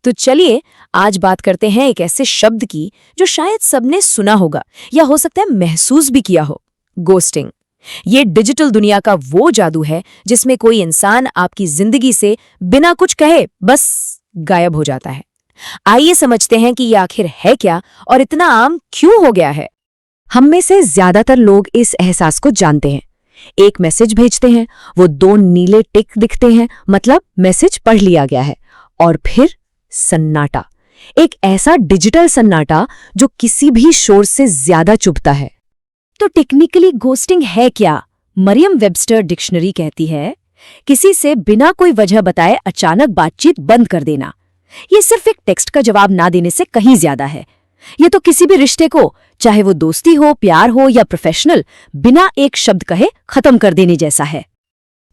तो चलिए आज बात करते हैं एक ऐसे शब्द की जो शायद सबने सुना होगा या हो सकता है महसूस भी किया हो, गोस्टिंग। ये डिजिटल दुनिया का वो जादू है जिसमें कोई इंसान आपकी जिंदगी से बिना कुछ कहे बस गायब हो जाता है। आइए समझते हैं कि ये आखिर है क्या और इतना आम क्यों हो गया है। हम में से ज्यादातर लोग इस एहसास को जानते हैं। एक मैसेज भेजते हैं, वो 2 नीले टिक दिखते हैं, मतलब मैसेज पढ़ लिया गया है, और फिर सन्नाटा। एक ऐसा डिजिटल सन्नाटा जो किसी भी शोर से ज्यादा चुभता है। तो टेक्निकली गोस्टिंग है क्या? मरियम वेबस्टर डिक्शनरी कहती है, किसी से बिना कोई वजह बताए अचानक बातचीत बंद कर देना। ये सिर्फ एक टेक्स्ट का जवाब ना देने से कहीं ज्यादा है। ये तो किसी भी रिश्ते को, चाहे वो दोस्ती हो, प्यार हो या प्रोफेशनल, बिना एक शब्द कहे खत्म कर देने जैसा है।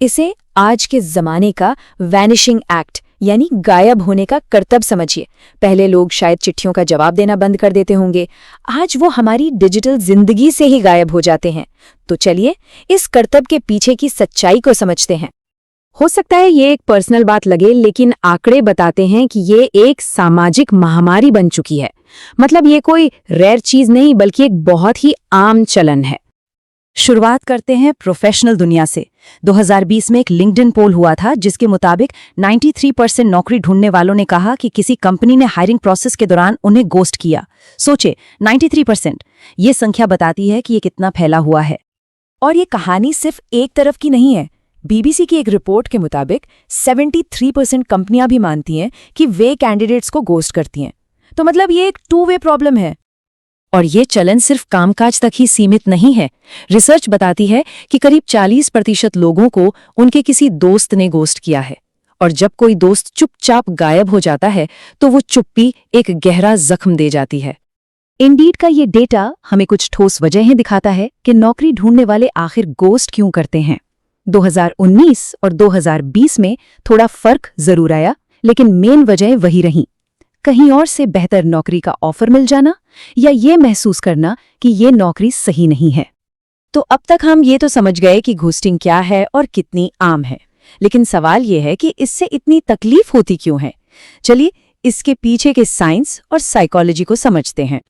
इसे आज के जमाने का वैनिशिंग एक्ट यानी गायब होने का करतब समझिए। पहले लोग शायद चिट्ठियों का जवाब देना बंद कर देते होंगे, आज वो हमारी डिजिटल जिंदगी से ही गायब हो जाते हैं। तो चलिए इस करतब के पीछे की सच्चाई को समझते हैं। हो सकता है ये एक पर्सनल बात लगे, लेकिन आंकड़े बताते हैं कि ये एक सामाजिक महामारी बन चुकी है। मतलब ये कोई रेयर चीज नहीं, बल्कि एक बहुत ही आम चलन है। शुरुआत करते हैं प्रोफेशनल दुनिया से। 2020 में एक लिंक्डइन पोल हुआ था जिसके मुताबिक 93% नौकरी ढूंढने वालों ने कहा कि किसी कंपनी ने हायरिंग प्रोसेस के दौरान उन्हें गोस्ट किया। सोचे, 93%। ये संख्या बताती है कि ये कितना फैला हुआ है। और ये कहानी सिर्फ एक तरफ की नहीं है। बीबीसी की एक रिपोर्ट के मुताबिक 73% कंपनियां भी मानती हैं कि वे कैंडिडेट्स को गोस्ट करती हैं। तो मतलब ये एक 2 वे प्रॉब्लम है। और ये चलन सिर्फ कामकाज तक ही सीमित नहीं है। रिसर्च बताती है कि करीब 40% लोगों को उनके किसी दोस्त ने गोस्ट किया है। और जब कोई दोस्त चुपचाप गायब हो जाता है तो वो चुप्पी एक गहरा जख्म दे जाती है। इंडीड का ये डेटा हमें कुछ ठोस वजहें दिखाता है कि नौकरी ढूंढने वाले आखिर गोस्ट क्यों करते हैं। 2019 और 2020 में थोड़ा फर्क जरूर आया, लेकिन मेन वजह वही रही। कहीं और से बेहतर नौकरी का ऑफर मिल जाना या ये महसूस करना कि ये नौकरी सही नहीं है। तो अब तक हम ये तो समझ गए कि घोस्टिंग क्या है और कितनी आम है, लेकिन सवाल ये है कि इससे इतनी तकलीफ होती क्यों है। चलिए इसके पीछे के साइंस और साइकोलॉजी को समझते हैं।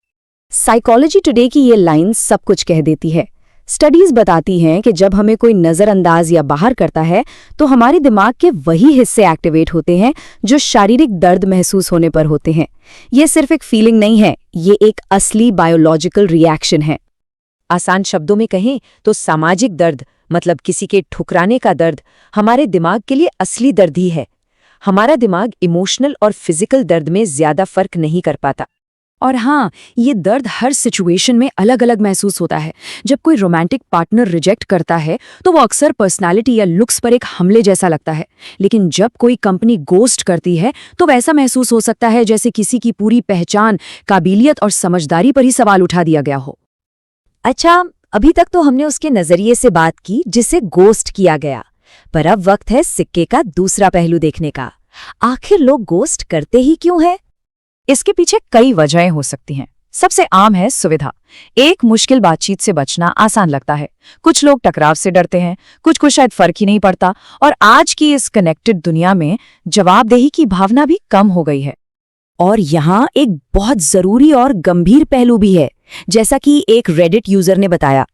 साइकोलॉजी टुडे की ये लाइन सब कुछ कह देती है। स्टडीज बताती हैं कि जब हमें कोई नज़रअंदाज या बाहर करता है तो हमारे दिमाग के वही हिस्से एक्टिवेट होते हैं जो शारीरिक दर्द महसूस होने पर होते हैं। ये सिर्फ एक फीलिंग नहीं है, ये एक असली बायोलॉजिकल रिएक्शन है। आसान शब्दों में कहें तो सामाजिक दर्द, मतलब किसी के ठुकराने का दर्द, हमारे दिमाग के लिए असली दर्द ही है। हमारा दिमाग इमोशनल और फिजिकल दर्द में ज्यादा फर्क नहीं कर पाता। और हाँ, ये दर्द हर सिचुएशन में अलग अलग महसूस होता है। जब कोई रोमांटिक पार्टनर रिजेक्ट करता है तो वो अक्सर पर्सनालिटी या लुक्स पर एक हमले जैसा लगता है, लेकिन जब कोई कंपनी गोस्ट करती है तो वैसा महसूस हो सकता है जैसे किसी की पूरी पहचान, काबिलियत और समझदारी पर ही सवाल उठा दिया गया हो। अच्छा, अभी तक तो हमने उसके नजरिए से बात की जिसे गोस्ट किया गया, पर अब वक्त है सिक्के का दूसरा पहलू देखने का। आखिर लोग गोस्ट करते ही क्यों है? इसके पीछे कई वजहें हो सकती हैं। सबसे आम है सुविधा। एक मुश्किल बातचीत से बचना आसान लगता है। कुछ लोग टकराव से डरते हैं, कुछ को शायद फर्क ही नहीं पड़ता। और आज की इस कनेक्टेड दुनिया में जवाबदेही की भावना भी कम हो गई है। और यहाँ एक बहुत जरूरी और गंभीर पहलू भी है। जैसा कि एक रेडिट यूजर ने बताया,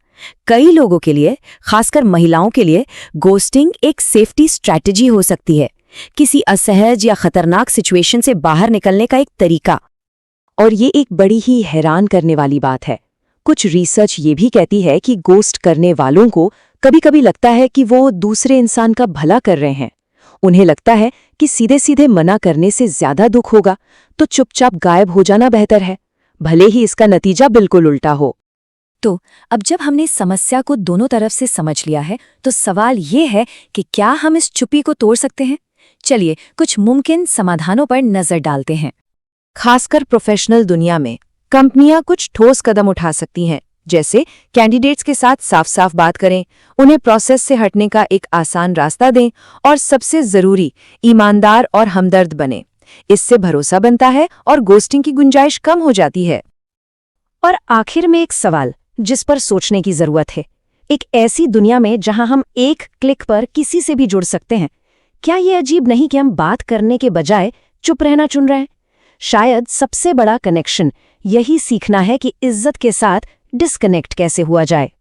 कई लोगों के लिए, खासकर महिलाओं के लिए, गोस्टिंग एक सेफ्टी स्ट्रैटेजी हो सकती है, किसी असहज या खतरनाक सिचुएशन से बाहर निकलने का एक तरीका। और ये एक बड़ी ही हैरान करने वाली बात है। कुछ रिसर्च ये भी कहती है कि गोस्ट करने वालों को कभी-कभी लगता है कि वो दूसरे इंसान का भला कर रहे हैं। उन्हें लगता है कि सीधे सीधे मना करने से ज्यादा दुख होगा, तो चुपचाप गायब हो जाना बेहतर है, भले ही इसका नतीजा बिल्कुल उल्टा हो। तो अब जब हमने समस्या को दोनों तरफ से समझ लिया है, तो सवाल ये है कि क्या हम इस चुप्पी को तोड़ सकते हैं? चलिए कुछ मुमकिन समाधानों पर नजर डालते हैं। खासकर प्रोफेशनल दुनिया में कंपनियां कुछ ठोस कदम उठा सकती हैं, जैसे कैंडिडेट्स के साथ साफ साफ बात करें, उन्हें प्रोसेस से हटने का एक आसान रास्ता दें, और सबसे जरूरी, ईमानदार और हमदर्द बने। इससे भरोसा बनता है और गोस्टिंग की गुंजाइश कम हो जाती है। और आखिर में एक सवाल जिस पर सोचने की जरूरत है। एक ऐसी दुनिया में जहां हम एक क्लिक पर किसी से भी जुड़ सकते हैं, क्या ये अजीब नहीं कि हम बात करने के बजाय चुप रहना चुन रहे हैं? शायद सबसे बड़ा कनेक्शन यही सीखना है कि इज्जत के साथ डिस्कनेक्ट कैसे हुआ जाए।